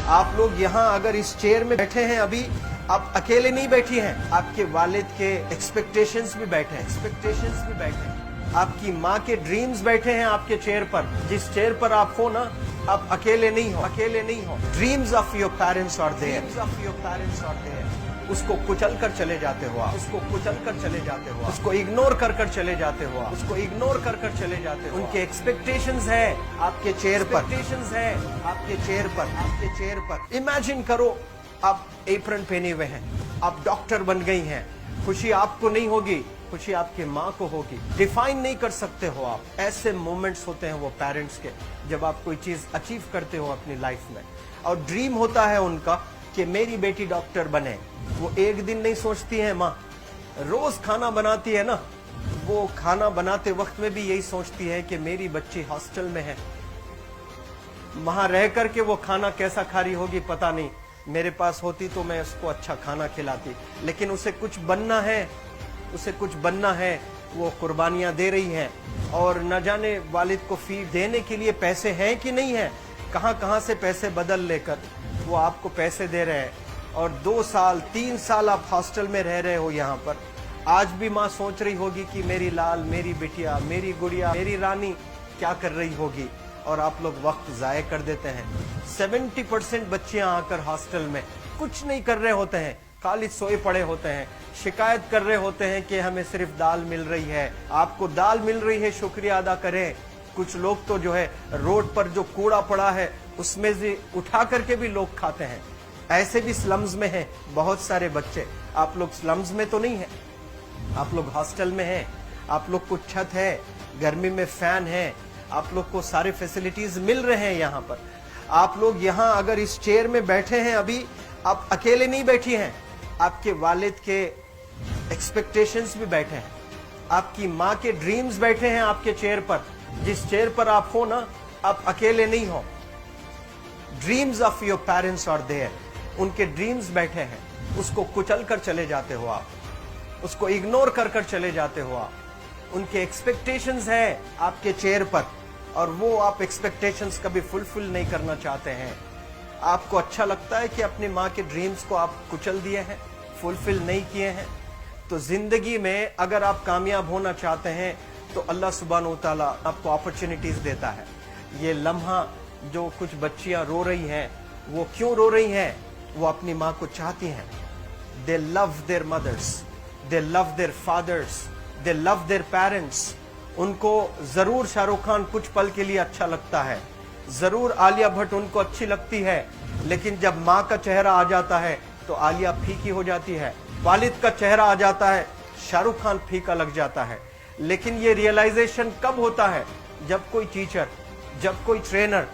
आप लोग यहाँ अगर इस चेयर में बैठे हैं अभी, आप अकेले नहीं बैठी हैं, आपके वालिद के एक्सपेक्टेशंस भी बैठे हैं, आपकी माँ के ड्रीम्स बैठे हैं आपके चेयर पर। जिस चेयर पर आप हो ना, आप अकेले नहीं हो। Dreams of your parents are there. उसको कुचल कर चले जाते हो आप, उसको इग्नोर कर चले जाते हो आप, उनके एक्सपेक्टेशंस है आपके चेयर पर। इमेजिन करो आप एप्रन पहने हुए हैं, आप डॉक्टर बन गई हैं, खुशी आपको नहीं होगी, खुशी आपके माँ को होगी। डिफाइन नहीं कर सकते हो आप। ऐसे मोमेंट्स होते हैं वो पेरेंट्स के, जब आप कोई चीज अचीव करते हो अपनी लाइफ में, और ड्रीम होता है उनका कि मेरी बेटी डॉक्टर बने। वो एक दिन नहीं सोचती है माँ, रोज खाना बनाती है ना, वो खाना बनाते वक्त में भी यही सोचती है कि मेरी बच्ची हॉस्टल में है, वहां रह करके वो खाना कैसा खा रही होगी पता नहीं, मेरे पास होती तो मैं उसको अच्छा खाना खिलाती। लेकिन उसे कुछ बनना है, वो कुर्बानियां दे रही है, और न जाने वालिद को फीड देने के लिए पैसे हैं कि नहीं है, कहां से पैसे बदल लेकर वो आपको पैसे दे रहे हैं। और 2 साल 3 साल आप हॉस्टल में रह रहे हो यहाँ पर। आज भी माँ सोच रही होगी कि मेरी लाल, मेरी बिटिया, मेरी गुड़िया, मेरी रानी क्या कर रही होगी, और आप लोग वक्त जाये कर देते हैं। 70% बच्चियां आकर हॉस्टल में कुछ नहीं कर रहे होते हैं, खाली सोए पड़े होते हैं, शिकायत कर रहे होते हैं कि हमें सिर्फ दाल मिल रही है। आपको दाल मिल रही है, शुक्रिया अदा करें। कुछ लोग तो जो है रोड पर जो कूड़ा पड़ा है उसमें से उठा करके भी लोग खाते हैं। ऐसे भी स्लम्स में हैं बहुत सारे बच्चे। आप लोग स्लम्स में तो नहीं है, आप लोग हॉस्टल में हैं, आप लोग को छत है, गर्मी में फैन है, आप लोग को सारे फैसिलिटीज मिल रहे हैं यहाँ पर। आप लोग यहाँ अगर इस चेयर में बैठे हैं अभी, आप अकेले नहीं बैठी हैं, आपके वालिद के एक्सपेक्टेशंस भी बैठे हैं, आपकी माँ के ड्रीम्स बैठे हैं आपके चेयर पर। जिस चेयर पर आप हो ना, आप अकेले नहीं हो। Dreams of your parents are there. उनके ड्रीम्स बैठे हैं, उसको कुचल कर चले जाते हो आप, उसको इग्नोर कर चले जाते हो आप। उनके एक्सपेक्टेशंस है आपके चेयर पर, और वो आप एक्सपेक्टेशंस कभी फुलफिल नहीं करना चाहते हैं। आपको अच्छा लगता है कि अपनी माँ के ड्रीम्स को आप कुचल दिए हैं, फुलफिल नहीं किए हैं। तो जिंदगी में अगर आप कामयाब होना चाहते हैं तो अल्लाह सुब्हानहू व तआला आपको अपॉर्चुनिटीज देता है। ये लम्हा जो कुछ बच्चियां रो रही हैं, वो क्यों रो रही हैं? वो अपनी माँ को चाहती हैं। They love their mothers, they love their fathers, they love their parents. उनको जरूर शाहरुख खान कुछ पल के लिए अच्छा लगता है, जरूर आलिया भट्ट उनको अच्छी लगती है, लेकिन जब माँ का चेहरा आ जाता है तो आलिया फीकी हो जाती है। वालिद का चेहरा आ जाता है, शाहरुख खान फीका लग जाता है। लेकिन ये रियलाइजेशन कब होता है? जब कोई टीचर, जब कोई ट्रेनर,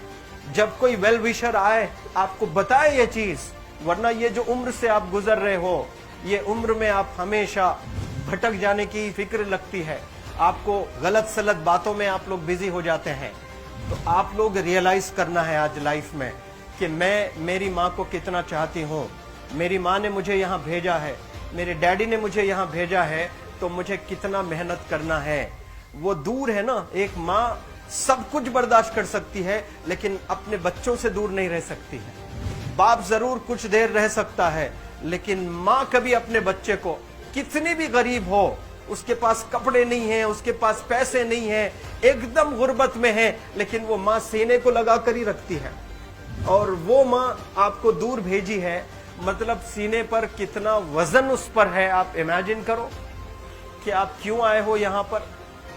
जब कोई वेल विशर आए, आपको बताए ये चीज। वरना ये जो उम्र से आप गुजर रहे हो, ये उम्र में आप हमेशा भटक जाने की फिक्र लगती है, आपको गलत सलत बातों में आप लोग बिजी हो जाते हैं। तो आप लोग रियलाइज करना है आज लाइफ में कि मैं मेरी माँ को कितना चाहती हूँ। मेरी माँ ने मुझे यहाँ भेजा है, मेरे डैडी ने मुझे यहाँ भेजा है, तो मुझे कितना मेहनत करना है। वो दूर है ना, एक माँ सब कुछ बर्दाश्त कर सकती है, लेकिन अपने बच्चों से दूर नहीं रह सकती है। बाप जरूर कुछ देर रह सकता है, लेकिन माँ कभी अपने बच्चे को, कितनी भी गरीब हो, उसके पास कपड़े नहीं है, उसके पास पैसे नहीं है, एकदम गुर्बत में है, लेकिन वो माँ सीने को लगा कर ही रखती है। और वो माँ आपको दूर भेजी है, मतलब सीने पर कितना वजन उस पर है। आप इमेजिन करो कि आप क्यों आए हो यहाँ पर।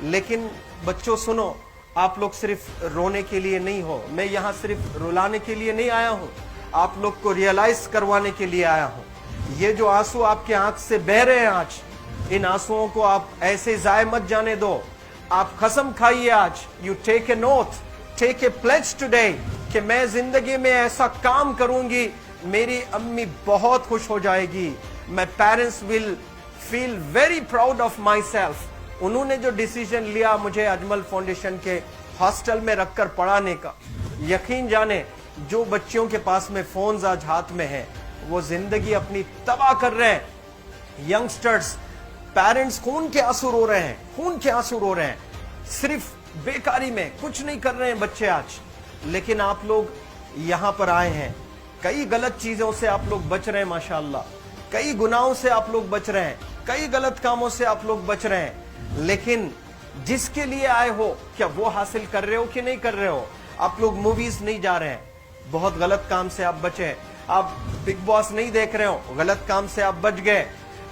लेकिन बच्चों सुनो, आप लोग सिर्फ रोने के लिए नहीं हो, मैं यहाँ सिर्फ रुलाने के लिए नहीं आया हूँ, आप लोग को रियलाइज करवाने के लिए आया हूँ। ये जो आंसू आपके आंख से बह रहे हैं आज, इन आंसुओं को आप ऐसे जाए मत जाने दो। आप कसम खाइए आज, you take a note, take a pledge today, कि मैं जिंदगी में ऐसा काम करूंगी, मेरी अम्मी बहुत खुश हो जाएगी। My parents will feel very proud of my self. उन्होंने जो डिसीजन लिया मुझे अजमल फाउंडेशन के हॉस्टल में रखकर पढ़ाने का, यकीन जाने जो बच्चियों के पास में फोन्स आज हाथ में है, वो जिंदगी अपनी तबाह कर रहे हैं। यंगस्टर्स, पेरेंट्स खून के आंसू रो रहे हैं, खून के आंसू रो रहे हैं, सिर्फ बेकारी में कुछ नहीं कर रहे हैं बच्चे आज। लेकिन आप लोग यहाँ पर आए हैं, कई गलत चीजों से आप लोग बच रहे हैं माशाअल्लाह, कई गुनाहों से आप लोग बच रहे हैं, कई गलत कामों से आप लोग बच रहे हैं, लेकिन जिसके लिए आए हो क्या वो हासिल कर रहे हो कि नहीं कर रहे हो? आप लोग मूवीज नहीं जा रहे हैं, बहुत गलत काम से आप बचे हैं। आप बिग बॉस नहीं देख रहे हो, गलत काम से आप बच गए।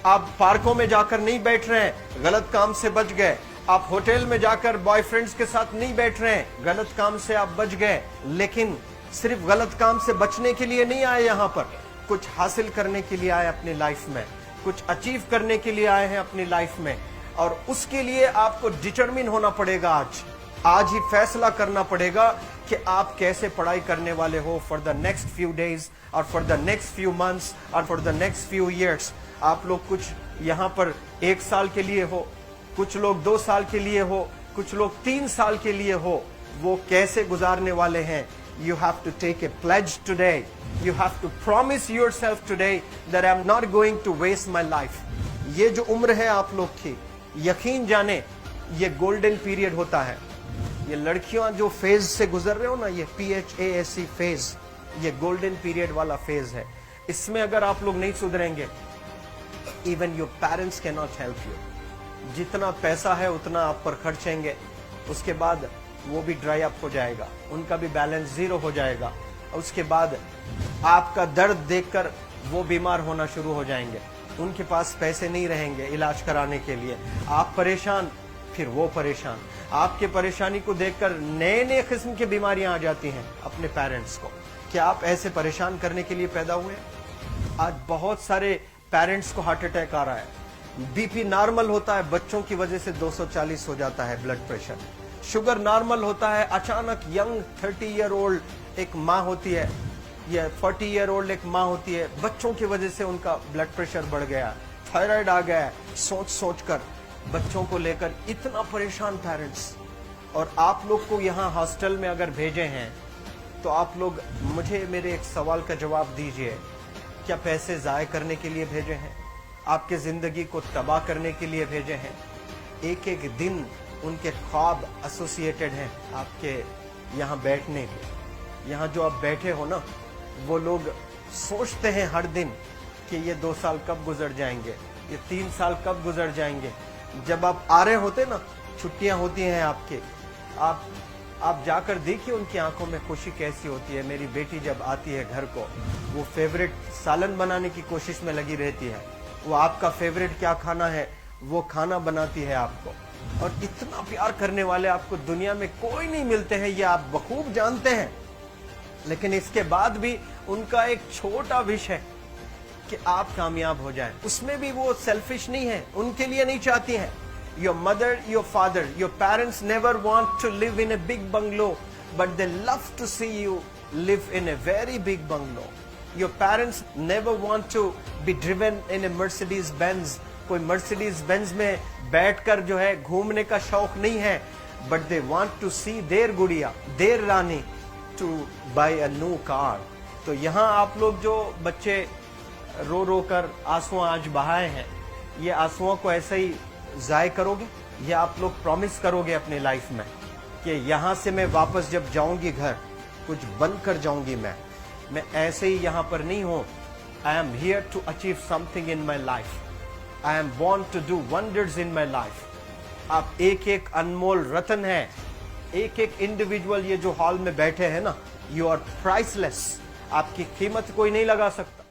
आप पार्कों में जाकर नहीं बैठ रहे हैं, गलत काम से बच गए। आप होटल में जाकर बॉयफ्रेंड्स के साथ नहीं बैठ रहे हैं, गलत काम से आप बच गए। लेकिन सिर्फ गलत काम से बचने के लिए नहीं आए यहाँ पर, कुछ हासिल करने के लिए आए अपनी लाइफ में, कुछ अचीव करने के लिए आए हैं अपनी लाइफ में। और उसके लिए आपको डिटरमिन होना पड़ेगा। आज ही फैसला करना पड़ेगा कि आप कैसे पढ़ाई करने वाले हो for the next few days और for the next few months और for the next few years. आप लोग कुछ यहाँ पर 1 साल के लिए हो, कुछ लोग 2 साल के लिए हो, कुछ लोग 3 साल के लिए हो, वो कैसे गुजारने वाले हैं? You have to take a pledge today. You have to promise yourself today that I'm not going to waste my life. ये जो उम्र है आप लोग की, यकीन जाने ये गोल्डन पीरियड होता है। ये लड़कियां जो फेज से गुजर रहे हो ना, ये PHASE फेज, ये गोल्डन पीरियड वाला फेज है। इसमें अगर आप लोग नहीं सुधरेंगे, even your parents can not help you. जितना पैसा है उतना आप पर खर्चेंगे, उसके बाद वो भी ड्राई अप हो जाएगा, उनका भी बैलेंस जीरो हो जाएगा। उसके बाद आपका दर्द देखकर वो बीमार होना शुरू हो जाएंगे, उनके पास पैसे नहीं रहेंगे इलाज कराने के लिए। आप परेशान, फिर वो परेशान। आपके परेशानी को देखकर नए नए किस्म की बीमारियां आ जाती हैं अपने पेरेंट्स को। क्या आप ऐसे परेशान करने के लिए पैदा हुए? आज बहुत सारे पेरेंट्स को हार्ट अटैक आ रहा है, बीपी नॉर्मल होता है, बच्चों की वजह से 240 हो जाता है ब्लड प्रेशर। शुगर नॉर्मल होता है, अचानक यंग 30 ईयर ओल्ड एक माँ होती है या 40 ईयर ओल्ड एक माँ होती है, बच्चों की वजह से उनका ब्लड प्रेशर बढ़ गया, थायराइड आ गया। सोच सोच कर बच्चों को लेकर इतना परेशान पेरेंट्स। और आप लोग को यहाँ हॉस्टल में अगर भेजे हैं तो आप लोग मुझे मेरे एक सवाल का जवाब दीजिए, क्या पैसे जाय करने के लिए भेजे हैं? आपके जिंदगी को तबाह करने के लिए भेजे हैं? एक एक दिन उनके ख्वाब एसोसिएटेड हैं आपके यहाँ बैठने के। यहाँ जो आप बैठे हो ना, वो लोग सोचते हैं हर दिन कि ये 2 साल कब गुजर जाएंगे, ये 3 साल कब गुजर जाएंगे। जब आप आ रहे होते ना, छुट्टियां होती हैं आपके, आप जाकर देखिए उनकी आंखों में खुशी कैसी होती है। मेरी बेटी जब आती है घर को, वो फेवरेट सालन बनाने की कोशिश में लगी रहती है। वो आपका फेवरेट क्या खाना है वो खाना बनाती है आपको। और इतना प्यार करने वाले आपको दुनिया में कोई नहीं मिलते हैं, ये आप बखूब जानते हैं। लेकिन इसके बाद भी उनका एक छोटा विश है कि आप कामयाब हो जाएं। उसमें भी वो सेल्फिश नहीं है, उनके लिए नहीं चाहती हैं। Your mother, your father, your parents never want to live in a big bungalow, but they love to see you live in a very big bungalow. Your parents never want to be driven in a Mercedes Benz. कोई Mercedes Benz में बैठकर जो है घूमने का शौक नहीं है, but they want to see their गुड़िया, their Rani to buy a new car. तो यहाँ आप लोग जो बच्चे रो रो कर आंसू आज बहाए हैं, ये आंसुओं को ऐसे ही जाय करोगे या आप लोग प्रॉमिस करोगे अपनी लाइफ में कि यहाँ से मैं वापस जब जाऊंगी घर, कुछ बन कर जाऊंगी। मैं ऐसे ही यहाँ पर नहीं हूँ। I am here to achieve something in my life. I am born to do wonders in my life. आप एक एक अनमोल रतन है, एक एक इंडिविजुअल ये जो हॉल में बैठे हैं ना, यू आर प्राइसलेस। आपकी कीमत कोई नहीं लगा सकता।